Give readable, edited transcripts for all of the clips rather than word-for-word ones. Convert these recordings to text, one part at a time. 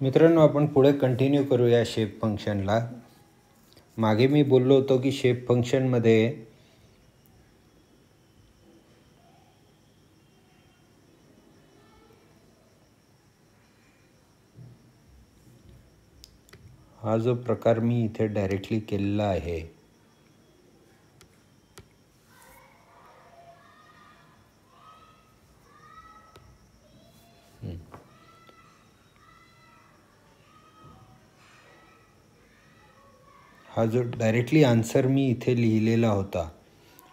मित्रांनो, आपण पुढे कंटिन्यू करूया शेप फंक्शनला. मागे मी बोललो होतो की शेप फंक्शनमध्ये हा जो प्रकार मी इथे डायरेक्टली केलेला आहे हा जो डायरेक्टली आन्सर मी इथे लिहिलेला होता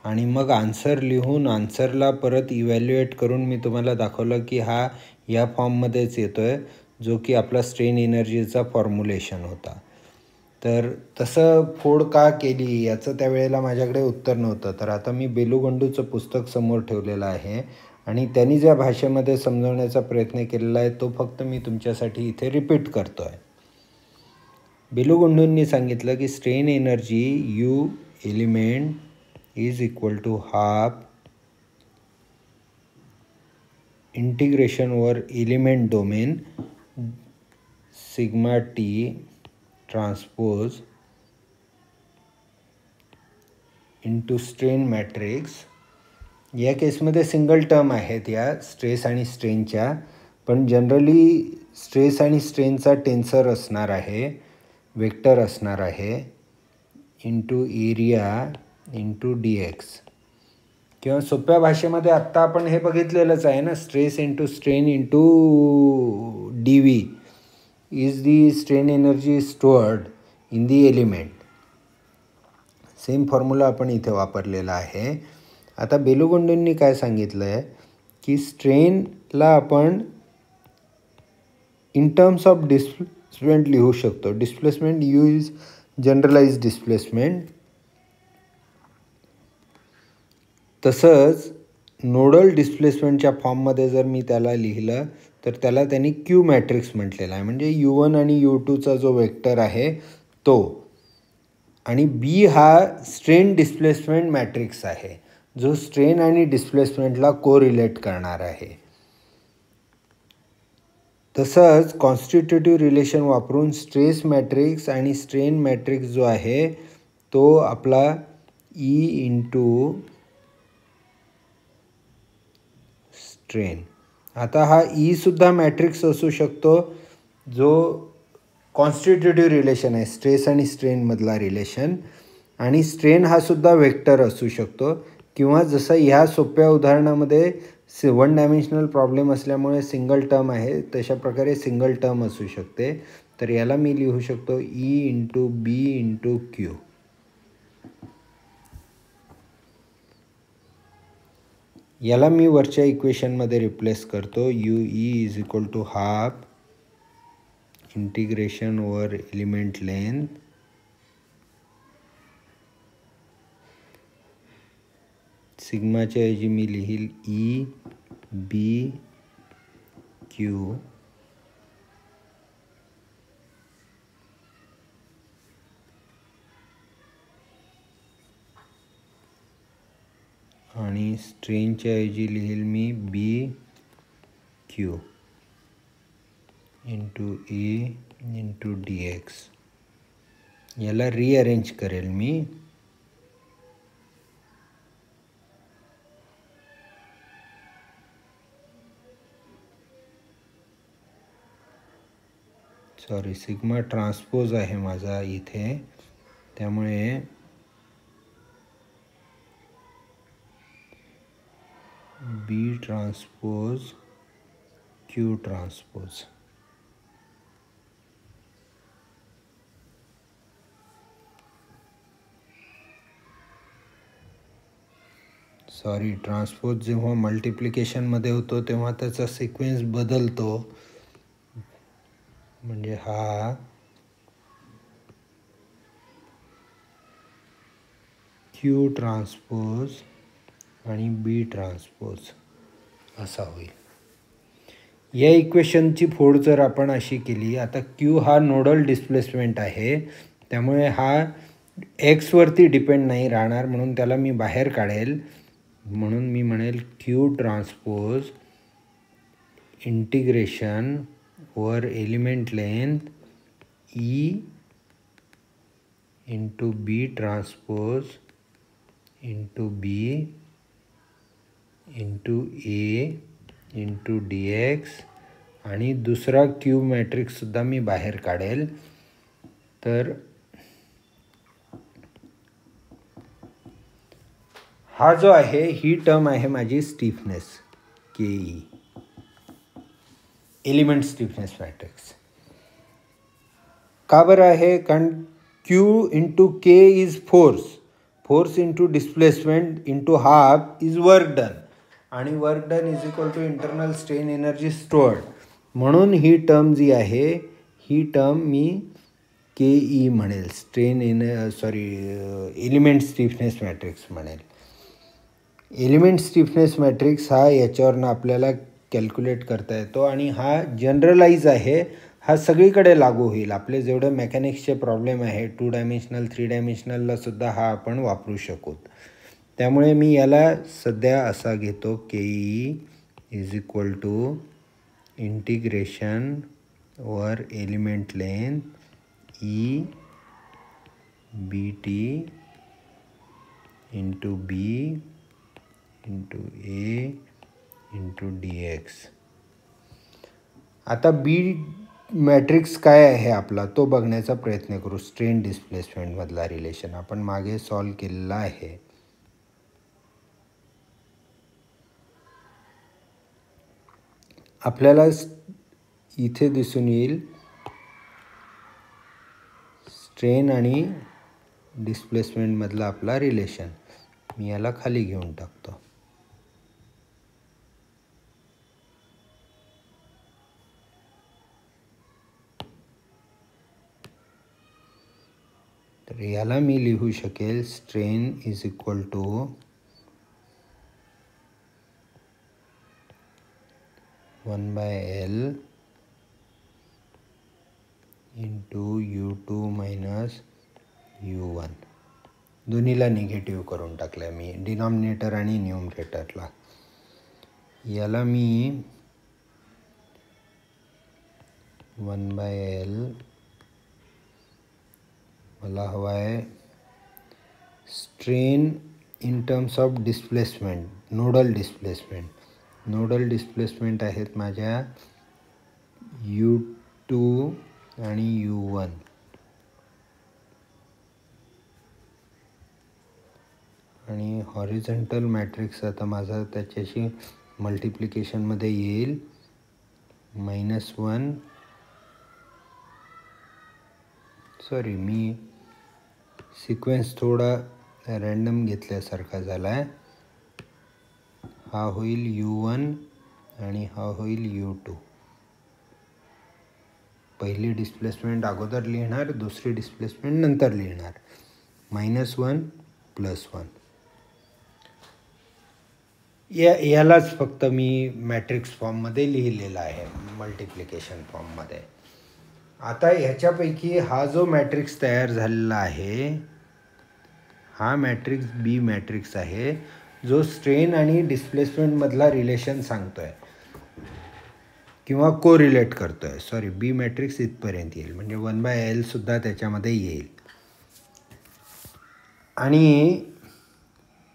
आणि मग आन्सर लिहून आन्सरला परत इव्हॅल्युएट करून मी तुम्हाला दाखवलं की हा या फॉर्ममध्येच येतो आहे, जो की आपला स्ट्रेन एनर्जीचा फॉर्म्युलेशन होता. तर तसं फोड का केली याचं त्यावेळेला माझ्याकडे उत्तर नव्हतं. तर आता मी बेलुगंडूचं पुस्तक समोर ठेवलेलं आहे आणि त्यांनी ज्या भाषेमध्ये समजवण्याचा प्रयत्न केलेला आहे तो फक्त मी तुमच्यासाठी इथे रिपीट करतो आहे. बेलुगंडूंनी सांगितलं की strain energy you element is equal to half integration over element domain sigma t transpose into strain matrix. या केसमध्ये सिंगल टर्म आहेत या स्ट्रेस आणि स्ट्रेनच्या, पण जनरली स्ट्रेस आणि स्ट्रेनचा टेन्सर असणार आहे, वेक्टर असणार आहे इंटू एरिया इंटू dx. किंवा सोप्या भाषेमध्ये आत्ता आपण हे बघितलेलंच आहे ना, stress into strain into dv is the strain energy stored in the element. Same formula आपण इथे वापरलेला आहे. आता बेलुगंडूंनी काय सांगितलं आहे की स्ट्रेनला आपण इन टर्म्स ऑफ डिस्प्लेसमेंट लिहू शकतो. Displacement U is generalize displacement. तसंच नोडल डिस्प्लेसमेंटच्या फॉर्ममध्ये जर मी त्याला लिहिलं तर त्याला त्यांनी क्यू मॅट्रिक्स म्हटलेला आहे. म्हणजे U1 आणि U2चा जो वेक्टर आहे तो, आणि बी हा स्ट्रेन डिस्प्लेसमेंट मॅट्रिक्स आहे जो स्ट्रेन आणि डिस्प्लेसमेंटला कोरिलेट करणार आहे. तसंच कॉन्स्टिट्युटिव्ह रिलेशन वापरून स्ट्रेस मॅट्रिक्स आणि स्ट्रेन मॅट्रिक्स जो आहे तो आपला E इंटू स्ट्रेन. आता हा E सुद्धा मॅट्रिक्स असू शकतो जो कॉन्स्टिट्युटिव्ह रिलेशन आहे, स्ट्रेस आणि स्ट्रेनमधला रिलेशन, आणि स्ट्रेन हा सुद्धा वेक्टर असू शकतो. किंवा जसं ह्या सोप्या उदाहरणामध्ये 1 डायमेन्शनल प्रॉब्लेम असल्यामुळे सिंगल टर्म आहे, तशा प्रकारे सिंगल टर्म असू शकते. तर याला मी लिहू शकतो E into B into Q. याला मी वरच्या इक्वेशनमध्ये रिप्लेस करतो. U E is equal to half integration over element length सिग्माच्या ऐवजी मी लिहील ई बी क्यू आणि स्ट्रेनच्या ऐवजी लिहील मी B Q into A into dx. याला रिअरेंज करेल मी. सॉरी, सिग्मा ट्रान्सपोज आहे माझा इथे, त्यामुळे B transpose Q transpose. Sorry, transpose जेव्हा मल्टिप्लिकेशनमध्ये होतो तेव्हा त्याचा सिक्वेन्स बदलतो. म्हणजे हा क्यू ट्रान्सपोज आणि बी ट्रान्सपोज असा होईल. या इक्वेशनची फोड जर आपण अशी केली, आता क्यू हा नोडल डिस्प्लेसमेंट आहे त्यामुळे हा एक्सवरती डिपेंड नाही राहणार, म्हणून त्याला मी बाहेर काढेल. म्हणून मी म्हणेल Q transpose integration over element length E into B transpose into B into A into dx आणि दुसरा क्यूब मॅट्रिक्स सुद्धा मी बाहेर काढेल. तर हा जो आहे ही टर्म आहे माझी stiffness K E, element stiffness matrix. का बरं आहे? कारण Q into K is force into displacement into half is work done, आणि work done is equal to internal strain energy stored. म्हणून ही टर्म जी आहे ही टर्म मी के ई म्हणेल, एलिमेंट स्टिफनेस मॅट्रिक्स म्हणेल. एलिमेंट स्टिफनेस मॅट्रिक्स हा याच्यावरनं आपल्याला कॅल्क्युलेट करता येतो आणि हा जनरलाइज आहे, हा सगळीकडे लागू होईल. आपले जेवढे मेकॅनिक्सचे प्रॉब्लेम आहे 2 डायमेन्शनल 3 डायमेन्शनलला सुद्धा हा आपण वापरू शकू. त्यामुळे मी याला सध्या असा घेतो, K E is equal to integration over element length E B T into B into A into D X. आता बी मॅट्रिक्स काय आहे आपला तो बघण्याचा प्रयत्न करू. स्ट्रेन डिस्प्लेसमेंटमधला रिलेशन आपण मागे सॉल्व केलेला आहे. आपल्याला इथे दिसून येईल स्ट्रेन आणि डिस्प्लेसमेंटमधला आपला रिलेशन. मी याला खाली घेऊन टाकतो. तर याला मी लिहू शकेल strain is equal to 1/L into U2 minus U1. दोन्हीला निगेटिव्ह करून टाकलं मी डिनॉमिनेटर आणि न्यूमरेटरला. याला मी 1/L मला हवा आहे strain in terms of displacement, nodal displacement. Nodal displacement आहेत माझ्या U2 आणि U1. आणि हॉरिझॉन्टल मॅट्रिक्स आता माझा त्याच्याशी मल्टिप्लिकेशनमध्ये येईल -1. सॉरी, मी सिक्वेन्स थोडा रँडम घेतल्यासारखा झाला आहे. हा होईल U1 आणि हा होईल U2. पहिली डिस्प्लेसमेंट अगोदर लिहिणार, दुसरी डिस्प्लेसमेंट नंतर लिहिणार. -1 +1. यालाच फक्त मी मॅट्रिक्स फॉर्ममध्ये लिहिलेला आहे, मल्टिप्लिकेशन फॉर्ममध्ये. आता ह्याच्यापैकी हा जो मॅट्रिक्स तयार झालेला आहे हा मॅट्रिक्स बी मॅट्रिक्स आहे, जो स्ट्रेन आणि डिस्प्लेसमेंटमधला रिलेशन सांगतोय किंवा कोरिलेट करतोय. सॉरी, बी मॅट्रिक्स इथपर्यंत येईल, म्हणजे 1/L सुद्धा त्याच्यामध्ये येईल. आणि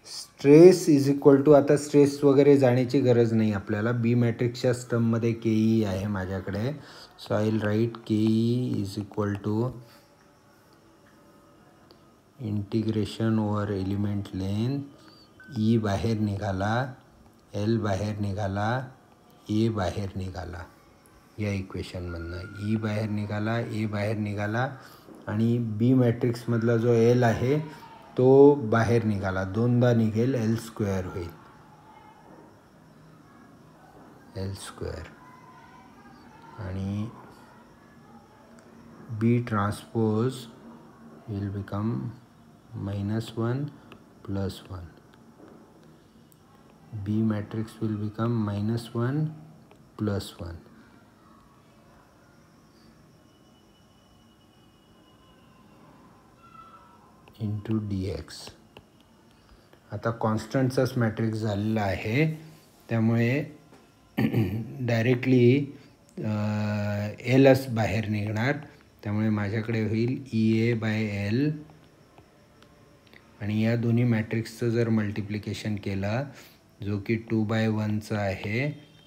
स्ट्रेस इज इक्वल टू, आता स्ट्रेस वगैरे जाण्याची गरज नाही आपल्याला. बी मॅट्रिक्सच्या स्टममध्ये के ई आहे माझ्याकडे. So I will write K E is equal to integration over element length. E बाहेर निघाला, एल बाहेर निघाला, ए बाहेर निघाला. या इक्वेशनमधनं ई बाहेर निघाला, ए बाहेर निघाला आणि बी मॅट्रिक्समधला जो एल आहे तो बाहेर निघाला. दोनदा निघेल, L² होईल, L². आणि B transpose will become -1 +1. B matrix will become -1 +1. Into dx. आता कॉन्स्टंटचाच मॅट्रिक्स झालेला आहे, त्यामुळे डायरेक्टली एलच बाहेर निघणार. त्यामुळे माझ्याकडे होईल EA/L आणि या दोन्ही मॅट्रिक्सचं जर मल्टिप्लिकेशन केलं जो की 2/1चा आहे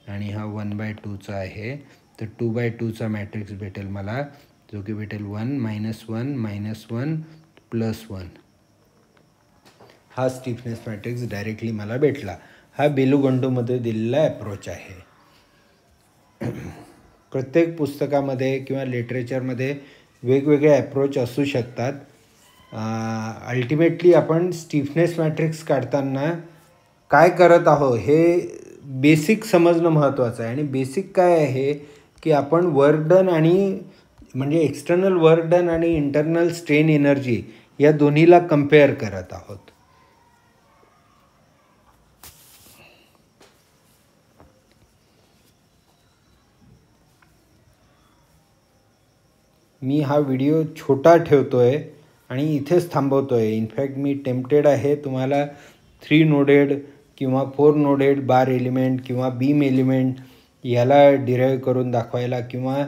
आणि हा 1/2चा आहे, तर 2/2चा मॅट्रिक्स भेटेल मला, जो की भेटेल 1 -1 -1 +1. हा स्टिफनेस मॅट्रिक्स डायरेक्टली मला भेटला. हा बेलुगंडोमध्ये दिलेला ॲप्रोच आहे. प्रत्येक पुस्तकामध्ये किंवा लिटरेचरमध्ये वेगवेगळे ॲप्रोच असू शकतात. अल्टिमेटली आपण स्टिफनेस मॅट्रिक्स काढताना काय करत आहोत हे बेसिक समजणं महत्त्वाचं आहे. आणि बेसिक काय आहे की आपण वर्क डन आणि म्हणजे एक्सटर्नल वर्क डन आणि इंटरनल स्ट्रेन एनर्जी या दोन्हीला कम्पेअर करत आहोत. मी हा व्हिडिओ छोटा ठेवतो आहे आणि इथेच थांबवतो आहे. इनफॅक्ट मी टेम्प्टेड आहे तुम्हाला 3 नोडेड किंवा 4 नोडेड बार एलिमेंट किंवा बीम एलिमेंट याला डिराईव्ह करून दाखवायला किंवा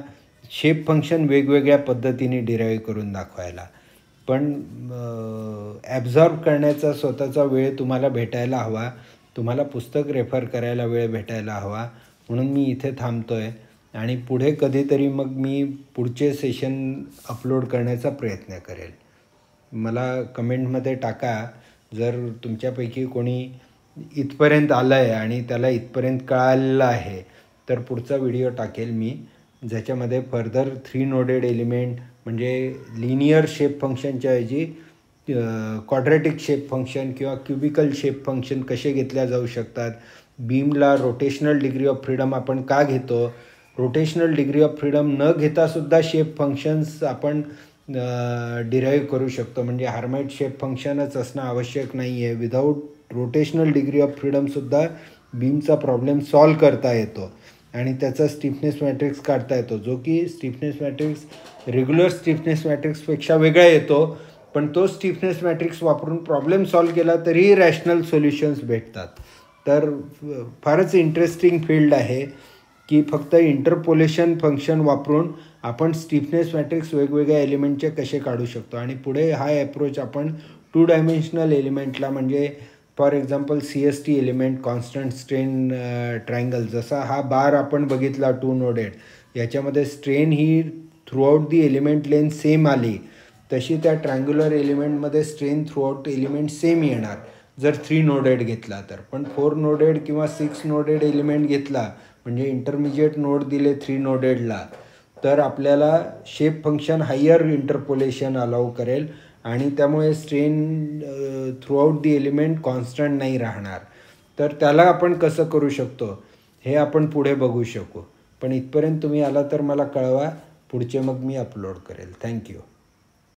शेप फंक्शन वेगवेगळ्या पद्धतीने डिराईव्ह करून दाखवायला. पण ॲब्झॉर्ब करण्याचा स्वतःचा वेळ तुम्हाला भेटायला हवा, तुम्हाला पुस्तक रेफर करायला वेळ भेटायला हवा. म्हणून मी इथे थांबतो आहे आणि पुढे कधीतरी मग मी पुढचे सेशन अपलोड करण्याचा प्रयत्न करेल. मला कमेंटमध्ये टाका जर तुमच्यापैकी कोणी इथपर्यंत आलं आहे आणि त्याला इथपर्यंत कळालेलं आहे, तर पुढचा व्हिडिओ टाकेल मी, ज्याच्यामध्ये फर्दर 3 नोडेड एलिमेंट म्हणजे लिनियर शेप फंक्शनच्या ऐवजी क्वाड्रॅटिक शेप फंक्शन किंवा क्युबिकल शेप फंक्शन कसे घेतल्या जाऊ शकतात, बीमला रोटेशनल डिग्री ऑफ फ्रीडम आपण का घेतो, रोटेशनल डिग्री ऑफ फ्रीडम न घेतासुद्धा शेप फंक्शन्स आपण डिराईव्ह करू शकतो. म्हणजे हार्माइट शेप फंक्शनच असणं आवश्यक नाही आहे. विदाऊट रोटेशनल डिग्री ऑफ फ्रीडमसुद्धा बीमचा प्रॉब्लेम सॉल्व करता येतो आणि त्याचा स्टिफनेस मॅट्रिक्स काढता येतो, जो की स्टिफनेस मॅट्रिक्स रेग्युलर स्टिफनेस मॅट्रिक्सपेक्षा वेगळा येतो. पण तो स्टिफनेस मॅट्रिक्स वापरून प्रॉब्लेम सॉल्व केला तरीही रॅशनल सोल्युशन्स भेटतात. तर फारच इंटरेस्टिंग फील्ड आहे की फक्त इंटरपोलेशन फंक्शन वापरून आपण स्टिफनेस मॅट्रिक्स वेगवेगळ्या एलिमेंटचे कसे काढू शकतो. आणि पुढे हा ॲप्रोच आपण 2 डायमेन्शनल एलिमेंटला म्हणजे for example CST element constant strain triangle, जसा हा बार आपण बघितला 2 नोडेड, याच्यामध्ये स्ट्रेन ही throughout the element length same आली, तशी त्या ट्रायंग्युलर एलिमेंटमध्ये स्ट्रेन थ्रूआउट एलिमेंट सेम येणार जर 3 नोडेड घेतला तर. पण 4 नोडेड किंवा 6 नोडेड एलिमेंट घेतला म्हणजे इंटरमिजिएट नोड दिले 3 नोडेडला, तर आपल्याला shape function higher interpolation allow करेल आणि त्यामुळे strain throughout the element constant नाही राहणार. तर त्याला आपण कसं करू शकतो हे आपण पुढे बघू शकू. पण इथपर्यंत तुम्ही आला तर मला कळवा, पुढचे मग मी अपलोड करेल. थँक्यू.